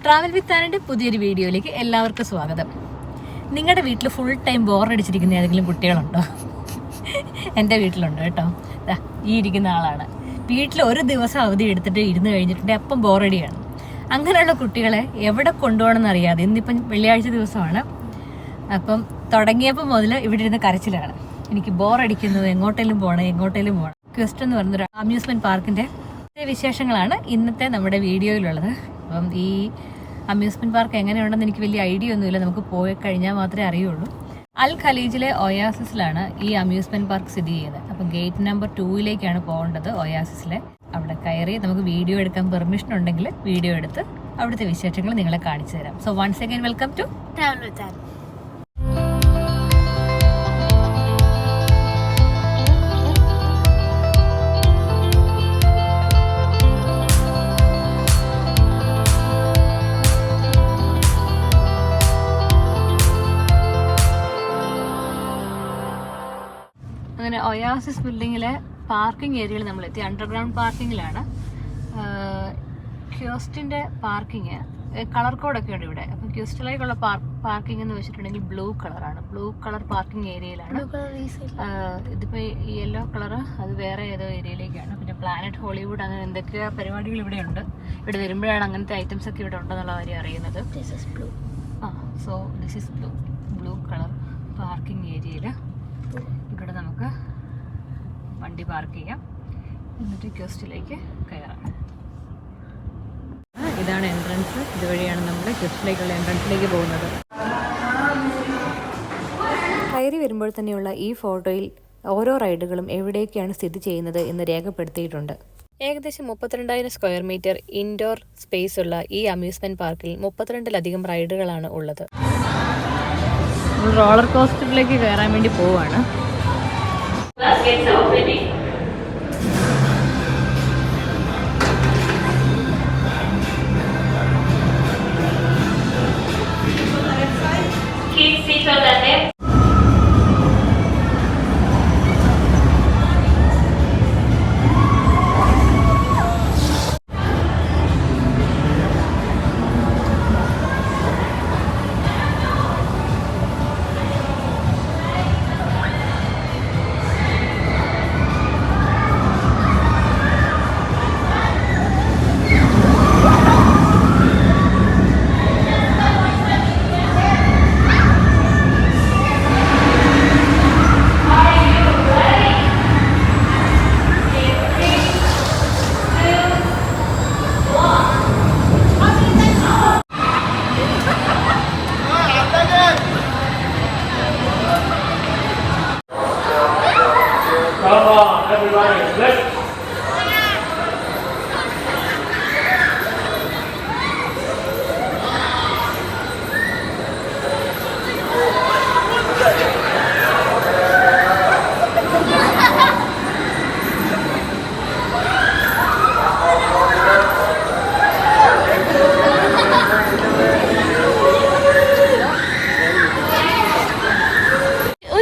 Travel with ആനിൻ്റെ പുതിയൊരു വീഡിയോയിലേക്ക് എല്ലാവർക്കും സ്വാഗതം. നിങ്ങളുടെ വീട്ടിൽ ഫുൾ ടൈം ബോറടിച്ചിരിക്കുന്ന ഏതെങ്കിലും കുട്ടികളുണ്ടോ? എൻ്റെ വീട്ടിലുണ്ട് കേട്ടോ. ഈ ഇരിക്കുന്ന ആളാണ്. വീട്ടിൽ ഒരു ദിവസം അവധി എടുത്തിട്ട് ഇരുന്ന് കഴിഞ്ഞിട്ടുണ്ടെങ്കിൽ അപ്പം ബോറടിയാണ്. അങ്ങനെയുള്ള കുട്ടികളെ എവിടെ കൊണ്ടുപോകണമെന്ന് അറിയാതെ ഇന്നിപ്പം വെള്ളിയാഴ്ച ദിവസമാണ്. അപ്പം തുടങ്ങിയപ്പോൾ മുതൽ ഇവിടെ ഇരുന്ന് കരച്ചിലാണ്. എനിക്ക് ബോറടിക്കുന്നത്, എങ്ങോട്ടേലും പോകണം. ക്വസ്റ്റ് എന്ന് പറയുന്നൊരു അമ്യൂസ്മെൻറ്റ് പാർക്കിൻ്റെ വിശേഷങ്ങളാണ് ഇന്നത്തെ നമ്മുടെ വീഡിയോയിലുള്ളത്. അപ്പം ഈ അമ്യൂസ്മെൻറ്റ് പാർക്ക് എങ്ങനെയുണ്ടെന്ന് എനിക്ക് വലിയ ഐഡിയ ഒന്നുമില്ല. നമുക്ക് പോയി കഴിഞ്ഞാൽ മാത്രമേ അറിയുള്ളൂ. അൽ ഖലീജിലെ ഒയാസിസിലാണ് ഈ അമ്യൂസ്മെൻറ്റ് പാർക്ക് സ്ഥിതി ചെയ്യുന്നത്. അപ്പം ഗേറ്റ് നമ്പർ 2 പോകേണ്ടത് ഒയാസിസിലെ. അവിടെ കയറി നമുക്ക് വീഡിയോ എടുക്കാൻ പെർമിഷൻ ഉണ്ടെങ്കിൽ വീഡിയോ എടുത്ത് അവിടുത്തെ വിശേഷങ്ങൾ നിങ്ങളെ കാണിച്ചു തരാം. So once again welcome to travel with Annie. അങ്ങനെ ഒയാസിസ് ബിൽഡിങ്ങിലെ പാർക്കിംഗ് ഏരിയയിൽ നമ്മളെത്തി. അണ്ടർഗ്രൗണ്ട് പാർക്കിങ്ങിലാണ്. ക്യോസ്റ്റിൻ്റെ പാർക്കിങ് കളർ കോഡൊക്കെ ഉണ്ട് ഇവിടെ. അപ്പം ക്യോസ്റ്റിലേക്കുള്ള പാർക്കിംഗ് എന്ന് വെച്ചിട്ടുണ്ടെങ്കിൽ ബ്ലൂ കളറാണ്. ബ്ലൂ കളർ പാർക്കിംഗ് ഏരിയയിലാണ്. ഇതിപ്പോൾ ഈ യെല്ലോ കളറ് അത് വേറെ ഏതോ ഏരിയയിലേക്കാണ്. പിന്നെ പ്ലാനറ്റ് ഹോളിവുഡ് അങ്ങനെ എന്തൊക്കെയോ പരിപാടികൾ ഇവിടെ ഉണ്ട്. ഇവിടെ വരുമ്പോഴാണ് അങ്ങനത്തെ ഐറ്റംസ് ഒക്കെ ഇവിടെ ഉണ്ടെന്നുള്ള കാര്യം അറിയുന്നത്. So this is blue colour parking ഏരിയയിൽ ഇവിടെ നമുക്ക് വണ്ടി പാർക്ക് ചെയ്യാം. എന്നിട്ട് ക്യോസ്റ്റിലേക്ക് കയറാം. ഇതാണ് എൻട്രൻസ്. ഇതുവഴിയാണ് നമ്മൾ ക്യോസ്റ്റിലേക്കുള്ള എൻട്രൻസിലേക്ക് പോകുന്നത്. കയറി വരുമ്പോൾ തന്നെയുള്ള ഈ ഫോട്ടോയിൽ ഓരോ റൈഡുകളും എവിടേക്കാണ് സ്ഥിതി ചെയ്യുന്നത് എന്ന് രേഖപ്പെടുത്തിയിട്ടുണ്ട്. ഏകദേശം 32,000 സ്ക്വയർ മീറ്റർ ഇൻഡോർ സ്പേസ് ഉള്ള ഈ അമ്യൂസ്മെൻറ്റ് പാർക്കിൽ 32-ലധികം റൈഡുകളാണ് ഉള്ളത്. റോളർ കോസ്റ്ററിലേക്ക് കയറാൻ വേണ്ടി പോവാണ്.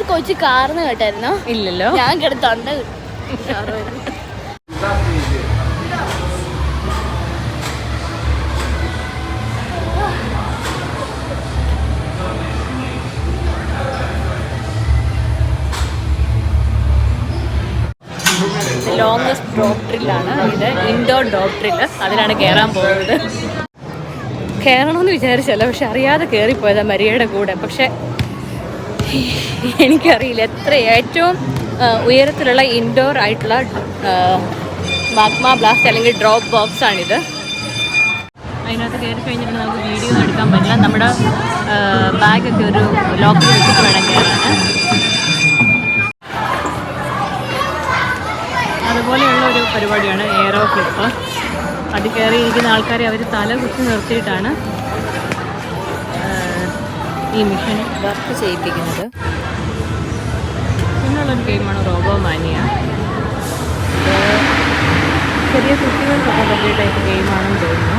കൊച്ചു കാർന്ന് കേട്ടായിരുന്നോ? ഇല്ലല്ലോ. ഞാൻ കിടത്തുണ്ട്. ലോങ്സ്റ്റ് ഡ്രോപ്പ് ഡ്രില്ലാണ് ഇത്. Indoor drop drill. അതിലാണ് കയറാൻ പോകുന്നത്. കയറണമെന്ന് വിചാരിച്ചല്ല, പക്ഷെ അറിയാതെ കയറിപ്പോയതാണ് മരിയയുടെ കൂടെ. പക്ഷെ എനിക്കറിയില്ല ഏറ്റവും ഉയരത്തിലുള്ള ഇൻഡോർ ആയിട്ടുള്ള മാഗ്മ ബ്ലാസ്റ്റ് അല്ലെങ്കിൽ ഡ്രോപ്പ് ബോക്സ് ആണിത്. അതിനകത്ത് കയറി കഴിഞ്ഞിട്ട് നമുക്ക് വീഡിയോ ഒന്നും എടുക്കാൻ പറ്റില്ല. നമ്മുടെ ബാഗൊക്കെ ഒരു ലോക്കറിൽ വെച്ചിട്ട് വേണം കയറാൻ. അതുപോലെയുള്ള ഒരു പരിപാടിയാണ് എയറോ ഫ്ലിപ്പ്. അത് കയറിയിരിക്കുന്ന ആൾക്കാരെ അവർ തല കുത്തി നിർത്തിയിട്ടാണ് ഈ മിഷൻ വർക്ക് ചെയ്യിപ്പിക്കുന്നത്. പിന്നുള്ളൊരു ഗെയിമാണ് റോബോ മാനിയ. ചെറിയ കുട്ടികൾക്കൊക്കെ പറ്റിയ ടൈപ്പ് ഗെയിമാണെന്ന് തോന്നുന്നു.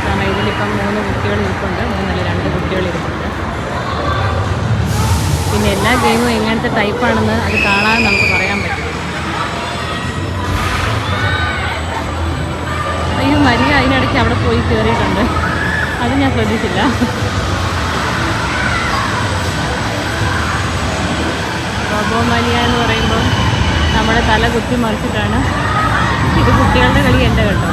കാരണം ഇതിലിപ്പം 3 കുട്ടികൾ ഇരിപ്പുണ്ട്. 2 കുട്ടികൾ ഇരിപ്പുണ്ട്. പിന്നെ എല്ലാ ഗെയിമും എങ്ങനത്തെ ടൈപ്പാണെന്ന് അത് കാണാൻ നമുക്ക് പറയാൻ പറ്റും. അയ്യോ, മരിയ അതിനിടയ്ക്ക് അവിടെ പോയി കയറിയിട്ടുണ്ട്. അത് ഞാൻ ശ്രദ്ധിച്ചില്ല. റോബോമാനിയ എന്ന് പറയുമ്പോൾ നമ്മുടെ തല കുത്തി മറിച്ചിട്ടാണ്. ഇത് കുട്ടികളുടെ കളിയല്ല കേട്ടോ.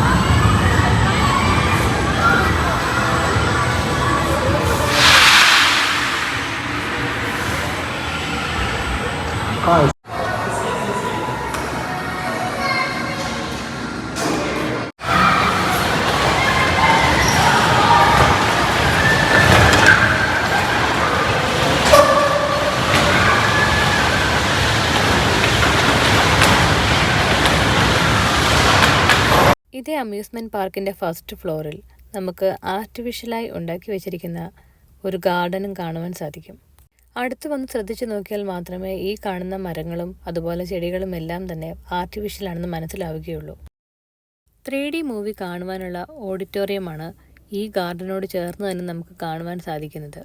ഇതേ അമ്യൂസ്മെൻറ്റ് പാർക്കിൻ്റെ ഫസ്റ്റ് ഫ്ലോറിൽ നമുക്ക് ആർട്ടിഫിഷ്യലായി ഉണ്ടാക്കി വെച്ചിരിക്കുന്ന ഒരു ഗാർഡനും കാണുവാൻ സാധിക്കും. അടുത്ത് വന്ന് ശ്രദ്ധിച്ചു നോക്കിയാൽ മാത്രമേ ഈ കാണുന്ന മരങ്ങളും അതുപോലെ ചെടികളും എല്ലാം തന്നെ ആർട്ടിഫിഷ്യലാണെന്ന് മനസ്സിലാവുകയുള്ളൂ. 3D മൂവി കാണുവാനുള്ള ഓഡിറ്റോറിയമാണ് ഈ ഗാർഡനോട് ചേർന്ന് തന്നെ നമുക്ക് കാണുവാൻ സാധിക്കുന്നത്.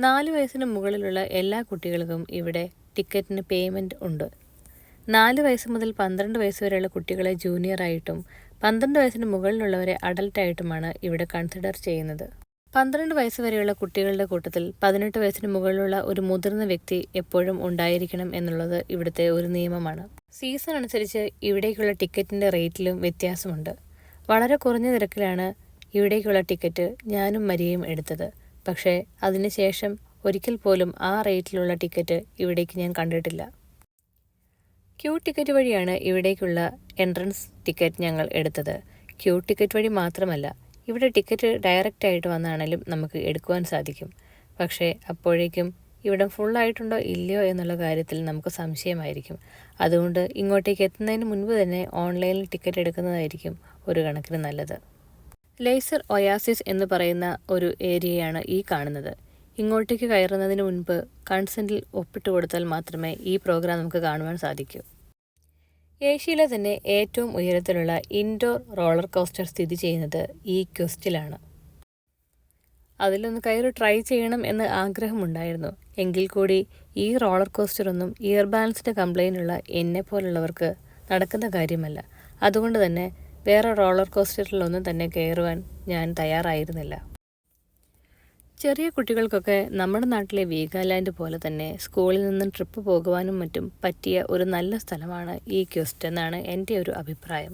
4 വയസ്സിന് മുകളിലുള്ള എല്ലാ കുട്ടികൾക്കും ഇവിടെ ടിക്കറ്റിന് പേയ്മെൻറ്റ് ഉണ്ട്. 4 വയസ്സ് മുതൽ 12 വയസ്സ് വരെയുള്ള കുട്ടികളെ ജൂനിയറായിട്ടും 12 വയസ്സിന് മുകളിലുള്ളവരെ അഡൽട്ടായിട്ടുമാണ് ഇവിടെ കൺസിഡർ ചെയ്യുന്നത്. 12 വയസ്സ് വരെയുള്ള കുട്ടികളുടെ കൂട്ടത്തിൽ 18 വയസ്സിന് മുകളിലുള്ള ഒരു മുതിർന്ന വ്യക്തി എപ്പോഴും ഉണ്ടായിരിക്കണം എന്നുള്ളത് ഇവിടുത്തെ ഒരു നിയമമാണ്. സീസൺ അനുസരിച്ച് ഇവിടേക്കുള്ള ടിക്കറ്റിൻ്റെ റേറ്റിലും വ്യത്യാസമുണ്ട്. വളരെ കുറഞ്ഞ നിരക്കിലാണ് ഇവിടേക്കുള്ള ടിക്കറ്റ് ഞാനും മരിയയും എടുത്തത്. പക്ഷേ അതിനുശേഷം ഒരിക്കൽ പോലും ആ റേറ്റിലുള്ള ടിക്കറ്റ് ഇവിടേക്ക് ഞാൻ കണ്ടിട്ടില്ല. ക്യൂ ടിക്കറ്റ് വഴിയാണ് ഇവിടേക്കുള്ള എൻട്രൻസ് ടിക്കറ്റ് ഞങ്ങൾ എടുത്തത്. ക്യൂ ടിക്കറ്റ് വഴി മാത്രമല്ല, ഇവിടെ ടിക്കറ്റ് ഡയറക്റ്റായിട്ട് വന്നാണെങ്കിലും നമുക്ക് എടുക്കുവാൻ സാധിക്കും. പക്ഷേ അപ്പോഴേക്കും ഇവിടെ ഫുള്ളായിട്ടുണ്ടോ ഇല്ലയോ എന്നുള്ള കാര്യത്തിൽ നമുക്ക് സംശയമായിരിക്കും. അതുകൊണ്ട് ഇങ്ങോട്ടേക്ക് എത്തുന്നതിന് മുൻപ് തന്നെ ഓൺലൈനിൽ ടിക്കറ്റ് എടുക്കുന്നതായിരിക്കും ഒരു കണക്കിന് നല്ലത്. ലേസർ ഒയാസിസ് എന്ന് പറയുന്ന ഒരു ഏരിയയാണ് ഈ കാണുന്നത്. ഇങ്ങോട്ടേക്ക് കയറുന്നതിന് മുൻപ് കൺസെൻറ്റിൽ ഒപ്പിട്ട് കൊടുത്താൽ മാത്രമേ ഈ പ്രോഗ്രാം നമുക്ക് കാണുവാൻ സാധിക്കൂ. ഏഷ്യയിലെ തന്നെ ഏറ്റവും ഉയരത്തിലുള്ള ഇൻഡോർ റോളർ കോസ്റ്റർ സ്ഥിതി ചെയ്യുന്നത് ഈ ക്വസ്റ്റിലാണ്. അതിലൊന്ന് കയറി ട്രൈ ചെയ്യണം എന്ന് ആഗ്രഹമുണ്ടായിരുന്നു. എങ്കിൽ കൂടി ഈ റോളർ കോസ്റ്ററൊന്നും ഇയർ ബാലൻസിൻ്റെ കംപ്ലൈൻ്റ് ഉള്ള എന്നെ പോലുള്ളവർക്ക് നടക്കുന്ന കാര്യമല്ല. അതുകൊണ്ട് തന്നെ വേറെ റോളർ കോസ്റ്ററിലൊന്നും തന്നെ കയറുവാൻ ഞാൻ തയ്യാറായിരുന്നില്ല. ചെറിയ കുട്ടികൾക്കൊക്കെ നമ്മുടെ നാട്ടിലെ വീഗാലാൻഡ് പോലെ തന്നെ സ്കൂളിൽ നിന്നും ട്രിപ്പ് പോകുവാനും മറ്റും പറ്റിയ ഒരു നല്ല സ്ഥലമാണ് ഈ ക്വസ്റ്റ് എന്നാണ് എൻ്റെ ഒരു അഭിപ്രായം.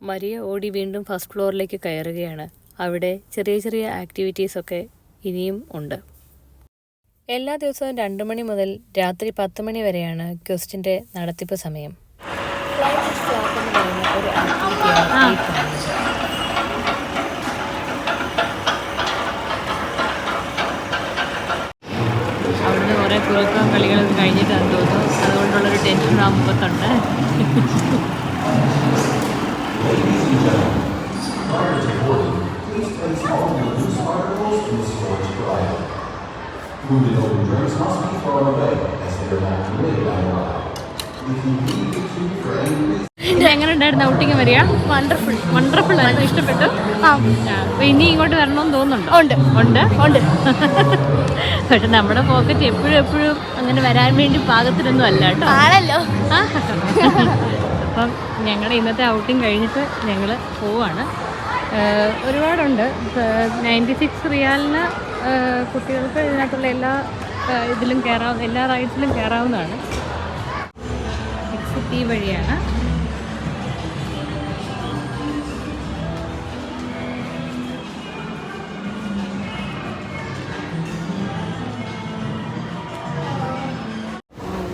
മരിയ ഓടി വീണ്ടും ഫസ്റ്റ് ഫ്ലോറിലേക്ക് കയറുകയാണ്. അവിടെ ചെറിയ ചെറിയ ആക്ടിവിറ്റീസൊക്കെ ഇനിയും ഉണ്ട്. എല്ലാ ദിവസവും 2 മണി മുതൽ രാത്രി 10 മണി വരെയാണ് ക്വസ്റ്റിൻ്റെ നടത്തിപ്പ് സമയം. ഒരു ആക്ടിവിറ്റിയാണ്. അവിടുന്ന് കുറേ കുറുക്കം കളികളൊക്കെ കഴിഞ്ഞിട്ടാണ് തോന്നുന്നു. അതുകൊണ്ടുള്ളൊരു ടെൻഷൻ ആ മുഖത്തുണ്ട്. എങ്ങനെ ഉണ്ടായിരുന്നു ഔട്ടിങ് വരിക? വണ്ടർഫുൾ. വണ്ടർഫുൾ ആയിരുന്നു. ഇഷ്ടപ്പെട്ടു. അപ്പൊ ഇനി ഇങ്ങോട്ട് വരണമെന്ന് തോന്നുന്നുണ്ടോ? ഉണ്ട്. പക്ഷെ നമ്മുടെ പോക്കറ്റ് എപ്പോഴും അങ്ങനെ വരാൻ വേണ്ടി പാകത്തിനൊന്നും അല്ല കേട്ടോ. ആണല്ലോ. അപ്പം ഞങ്ങളുടെ ഇന്നത്തെ ഔട്ടിങ് കഴിഞ്ഞിട്ട് ഞങ്ങൾ പോവാണ്. ഒരുപാടുണ്ട്. 96 റിയാലിന് കുട്ടികൾക്ക് ഇതിനകത്തുള്ള എല്ലാ എല്ലാ റൈഡ്സിലും കയറാവുന്നതാണ്. എക്സിറ്റ് ഈ വഴിയാണ്.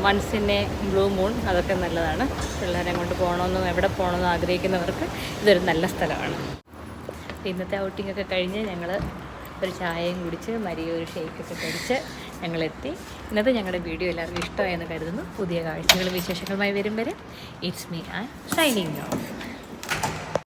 വൺസിൻ്റെ ബ്ലൂ മൂൺ അതൊക്കെ നല്ലതാണ്. പിള്ളേരെ കൊണ്ട് പോകണമെന്നും എവിടെ പോകണമെന്നും ആഗ്രഹിക്കുന്നവർക്ക് ഇതൊരു നല്ല സ്ഥലമാണ്. ഇന്നത്തെ ഔട്ടിങ്ങൊക്കെ കഴിഞ്ഞ് ഞങ്ങൾ ഒരു ചായയും കുടിച്ച് മരിയ ഒരു ഷേക്കൊക്കെ കഴിച്ച് ഞങ്ങളെത്തി. ഇന്നത്തെ ഞങ്ങളുടെ വീഡിയോ എല്ലാവർക്കും ഇഷ്ടമായെന്ന് കരുതുന്നു. പുതിയ കാഴ്ചകളും വിശേഷങ്ങളുമായി വരും വരെ it's me and signing off.